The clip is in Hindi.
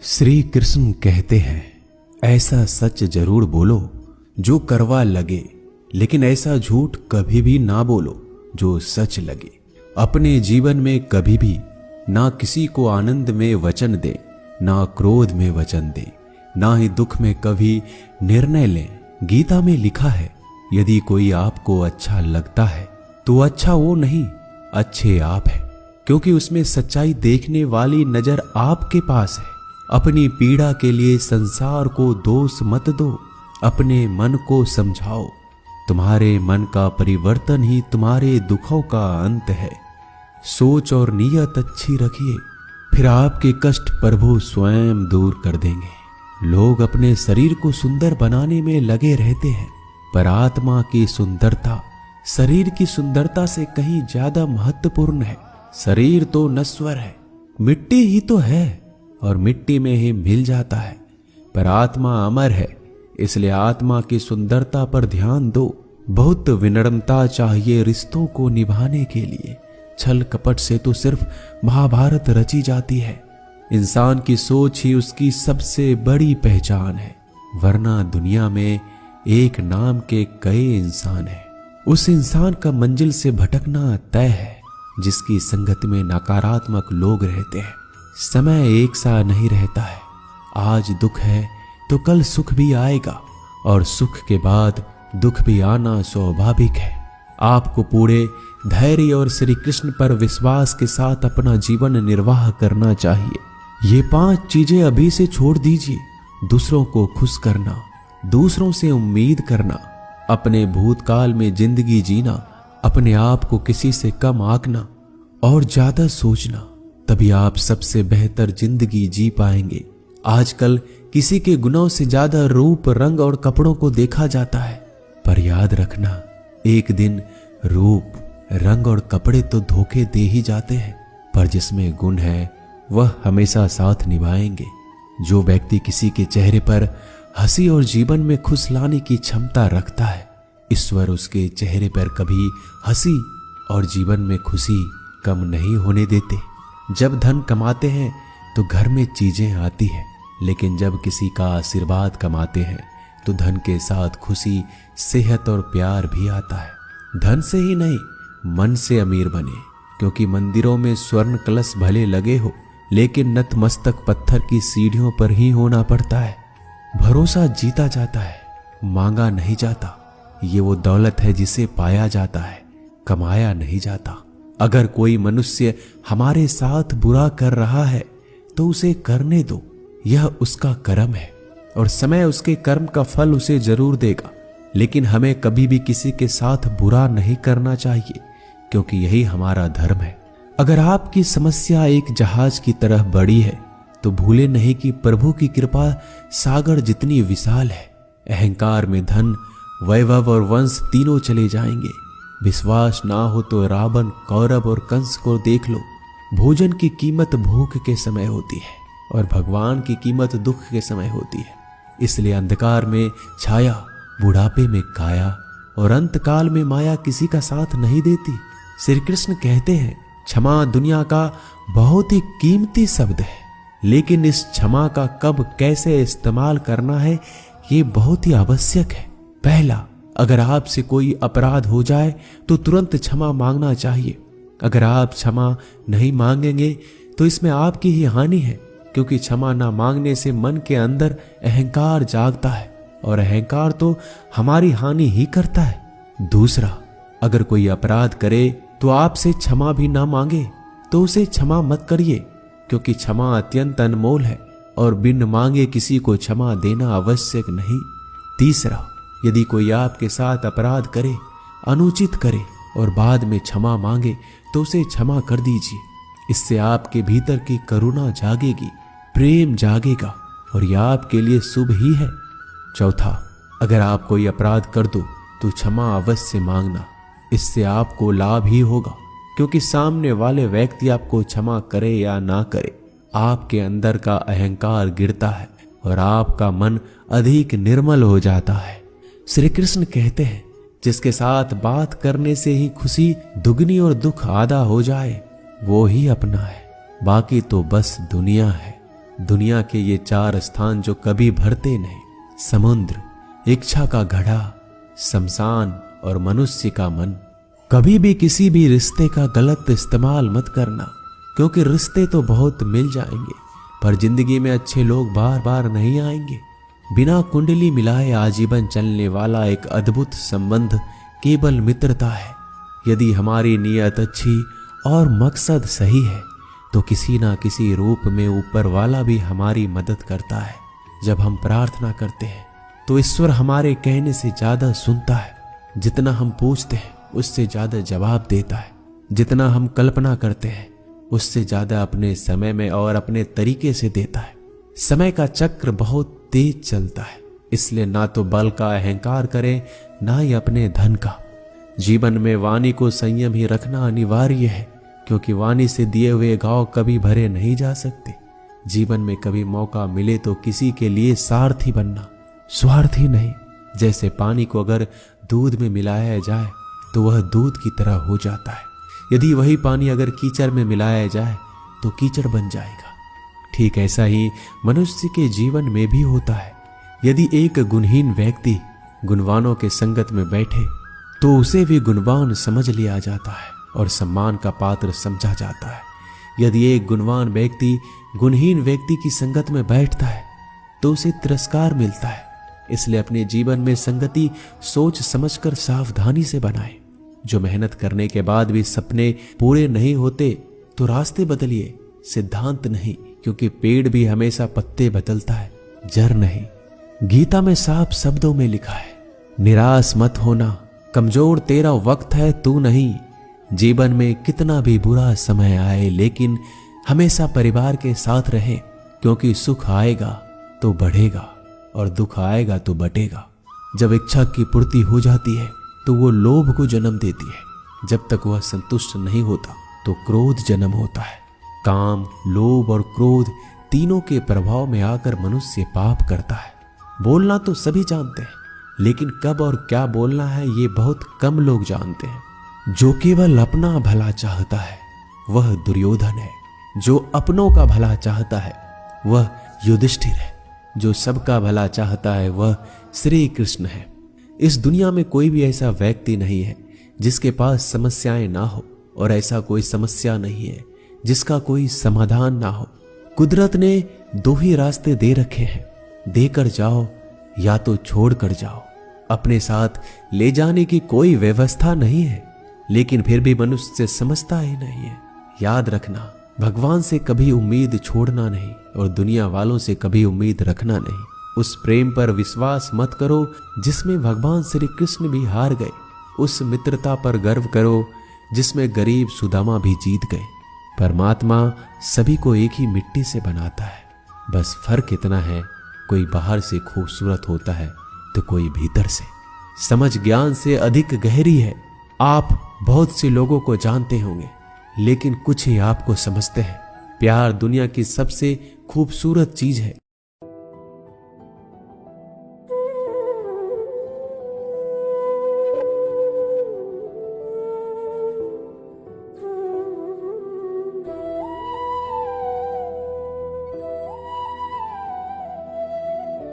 श्री कृष्ण कहते हैं, ऐसा सच जरूर बोलो जो करवा लगे, लेकिन ऐसा झूठ कभी भी ना बोलो जो सच लगे। अपने जीवन में कभी भी ना किसी को आनंद में वचन दे, ना क्रोध में वचन दे, ना ही दुख में कभी निर्णय लें। गीता में लिखा है, यदि कोई आपको अच्छा लगता है तो अच्छा वो नहीं, अच्छे आप है, क्योंकि उसमें सच्चाई देखने वाली नजर आपके पास है। अपनी पीड़ा के लिए संसार को दोष मत दो, अपने मन को समझाओ। तुम्हारे मन का परिवर्तन ही तुम्हारे दुखों का अंत है। सोच और नीयत अच्छी रखिए, फिर आपके कष्ट प्रभु स्वयं दूर कर देंगे। लोग अपने शरीर को सुंदर बनाने में लगे रहते हैं, पर आत्मा की सुंदरता शरीर की सुंदरता से कहीं ज्यादा महत्वपूर्ण है। शरीर तो नश्वर है, मिट्टी ही तो है और मिट्टी में ही मिल जाता है, पर आत्मा अमर है, इसलिए आत्मा की सुंदरता पर ध्यान दो। बहुत विनम्रता चाहिए रिश्तों को निभाने के लिए। छल कपट से तो सिर्फ महाभारत रची जाती है। इंसान की सोच ही उसकी सबसे बड़ी पहचान है, वरना दुनिया में एक नाम के कई इंसान हैं। उस इंसान का मंजिल से भटकना तय है जिसकी संगत में नकारात्मक लोग रहते हैं। समय एक सा नहीं रहता है, आज दुख है तो कल सुख भी आएगा, और सुख के बाद दुख भी आना स्वाभाविक है। आपको पूरे धैर्य और श्री कृष्ण पर विश्वास के साथ अपना जीवन निर्वाह करना चाहिए। ये 5 चीजें अभी से छोड़ दीजिए। दूसरों को खुश करना, दूसरों से उम्मीद करना, अपने भूतकाल में जिंदगी जीना, अपने आप को किसी से कम आंकना और ज्यादा सोचना, तभी आप सबसे बेहतर जिंदगी जी पाएंगे। आजकल किसी के गुणों से ज्यादा रूप, रंग और कपड़ों को देखा जाता है, पर याद रखना, एक दिन रूप, रंग और कपड़े तो धोखे दे ही जाते हैं, पर जिसमें गुण है वह हमेशा साथ निभाएंगे। जो व्यक्ति किसी के चेहरे पर हंसी और जीवन में खुश लाने की क्षमता रखता है, ईश्वर उसके चेहरे पर कभी हंसी और जीवन में खुशी कम नहीं होने देते। जब धन कमाते हैं तो घर में चीजें आती हैं, लेकिन जब किसी का आशीर्वाद कमाते हैं तो धन के साथ खुशी, सेहत और प्यार भी आता है। धन से ही नहीं, मन से अमीर बने, क्योंकि मंदिरों में स्वर्ण कलश भले लगे हो, लेकिन नतमस्तक पत्थर की सीढ़ियों पर ही होना पड़ता है। भरोसा जीता जाता है, मांगा नहीं जाता। ये वो दौलत है जिसे पाया जाता है, कमाया नहीं जाता। अगर कोई मनुष्य हमारे साथ बुरा कर रहा है तो उसे करने दो, यह उसका कर्म है और समय उसके कर्म का फल उसे जरूर देगा। लेकिन हमें कभी भी किसी के साथ बुरा नहीं करना चाहिए, क्योंकि यही हमारा धर्म है। अगर आपकी समस्या एक जहाज की तरह बड़ी है तो भूले नहीं कि प्रभु की कृपा सागर जितनी विशाल है। अहंकार में धन, वैभव और वंश तीनों चले जाएंगे। विश्वास ना हो तो रावण, कौरव और कंस को देख लो। भोजन की कीमत भूख के समय होती है और भगवान की कीमत दुख के समय होती है। इसलिए अंधकार में छाया, बुढ़ापे में काया और अंतकाल में माया किसी का साथ नहीं देती। श्री कृष्ण कहते हैं, क्षमा दुनिया का बहुत ही कीमती शब्द है, लेकिन इस क्षमा का कब कैसे इस्तेमाल करना है ये बहुत ही आवश्यक है। पहला, अगर आपसे कोई अपराध हो जाए तो तुरंत क्षमा मांगना चाहिए। अगर आप क्षमा नहीं मांगेंगे तो इसमें आपकी ही हानि है, क्योंकि क्षमा ना मांगने से मन के अंदर अहंकार जागता है और अहंकार तो हमारी हानि ही करता है। दूसरा, अगर कोई अपराध करे तो आपसे क्षमा भी ना मांगे तो उसे क्षमा मत करिए, क्योंकि क्षमा अत्यंत अनमोल है और बिन मांगे किसी को क्षमा देना आवश्यक नहीं। तीसरा, यदि कोई आपके साथ अपराध करे, अनुचित करे और बाद में क्षमा मांगे तो उसे क्षमा कर दीजिए। इससे आपके भीतर की करुणा जागेगी, प्रेम जागेगा और यह आपके लिए शुभ ही है। चौथा, अगर आप कोई अपराध कर दो तो क्षमा अवश्य मांगना, इससे आपको लाभ ही होगा, क्योंकि सामने वाले व्यक्ति आपको क्षमा करे या ना करे, आपके अंदर का अहंकार गिरता है और आपका मन अधिक निर्मल हो जाता है। श्री कृष्ण कहते हैं, जिसके साथ बात करने से ही खुशी दुगनी और दुख आधा हो जाए वो ही अपना है, बाकी तो बस दुनिया है। दुनिया के ये 4 स्थान जो कभी भरते नहीं, समुद्र, इच्छा का घड़ा, शमशान और मनुष्य का मन। कभी भी किसी भी रिश्ते का गलत इस्तेमाल मत करना, क्योंकि रिश्ते तो बहुत मिल जाएंगे पर जिंदगी में अच्छे लोग बार बार नहीं आएंगे। बिना कुंडली मिलाए आजीवन चलने वाला एक अद्भुत संबंध केवल मित्रता है। यदि हमारी नीयत अच्छी और मकसद सही है तो किसी ना किसी रूप में ऊपर वाला भी हमारी मदद करता है। जब हम प्रार्थना करते हैं तो ईश्वर हमारे कहने से ज्यादा सुनता है। जितना हम पूछते हैं उससे ज्यादा जवाब देता है। जितना हम कल्पना करते हैं उससे ज्यादा अपने समय में और अपने तरीके से देता है। समय का चक्र बहुत तेज चलता है, इसलिए ना तो बल का अहंकार करें ना ही अपने धन का। जीवन में वाणी को संयम ही रखना अनिवार्य है, क्योंकि वाणी से दिए हुए घाव कभी भरे नहीं जा सकते। जीवन में कभी मौका मिले तो किसी के लिए सारथी बनना, स्वार्थी नहीं। जैसे पानी को अगर दूध में मिलाया जाए तो वह दूध की तरह हो जाता है, यदि वही पानी अगर कीचड़ में मिलाया जाए तो कीचड़ बन जाएगा। ठीक ऐसा ही मनुष्य के जीवन में भी होता है। यदि एक गुणहीन व्यक्ति गुणवानों के संगत में बैठे तो उसे भी गुणवान समझ लिया जाता है और सम्मान का पात्र समझा जाता है। यदि एक गुणवान व्यक्ति गुणहीन व्यक्ति की संगत में बैठता है तो उसे तिरस्कार मिलता है। इसलिए अपने जीवन में संगति सोच समझकर सावधानी से बनाएं। जो मेहनत करने के बाद भी सपने पूरे नहीं होते तो रास्ते बदलिए, सिद्धांत नहीं, क्योंकि पेड़ भी हमेशा पत्ते बदलता है, जड़ नहीं। गीता में साफ शब्दों में लिखा है, निराश मत होना, कमजोर तेरा वक्त है तू नहीं। जीवन में कितना भी बुरा समय आए लेकिन हमेशा परिवार के साथ रहे, क्योंकि सुख आएगा तो बढ़ेगा और दुख आएगा तो बटेगा। जब इच्छा की पूर्ति हो जाती है तो वो लोभ को जन्म देती है। जब तक वह संतुष्ट नहीं होता तो क्रोध जन्म होता है। काम, लोभ और क्रोध तीनों के प्रभाव में आकर मनुष्य पाप करता है। बोलना तो सभी जानते हैं, लेकिन कब और क्या बोलना है ये बहुत कम लोग जानते हैं। जो केवल अपना भला चाहता है वह दुर्योधन है, जो अपनों का भला चाहता है वह युधिष्ठिर है, जो सबका भला चाहता है वह श्री कृष्ण है। इस दुनिया में कोई भी ऐसा व्यक्ति नहीं है जिसके पास समस्याएं ना हो, और ऐसा कोई समस्या नहीं है जिसका कोई समाधान ना हो। कुदरत ने 2 ही रास्ते दे रखे हैं, देकर जाओ या तो छोड़ कर जाओ। अपने साथ ले जाने की कोई व्यवस्था नहीं है, लेकिन फिर भी मनुष्य समझता ही नहीं है। याद रखना, भगवान से कभी उम्मीद छोड़ना नहीं और दुनिया वालों से कभी उम्मीद रखना नहीं। उस प्रेम पर विश्वास मत करो जिसमें भगवान श्री कृष्ण भी हार गए। उस मित्रता पर गर्व करो जिसमें गरीब सुदामा भी जीत गए। परमात्मा सभी को एक ही मिट्टी से बनाता है, बस फर्क इतना है, कोई बाहर से खूबसूरत होता है तो कोई भीतर से। समझ ज्ञान से अधिक गहरी है। आप बहुत से लोगों को जानते होंगे, लेकिन कुछ ही आपको समझते हैं। प्यार दुनिया की सबसे खूबसूरत चीज है।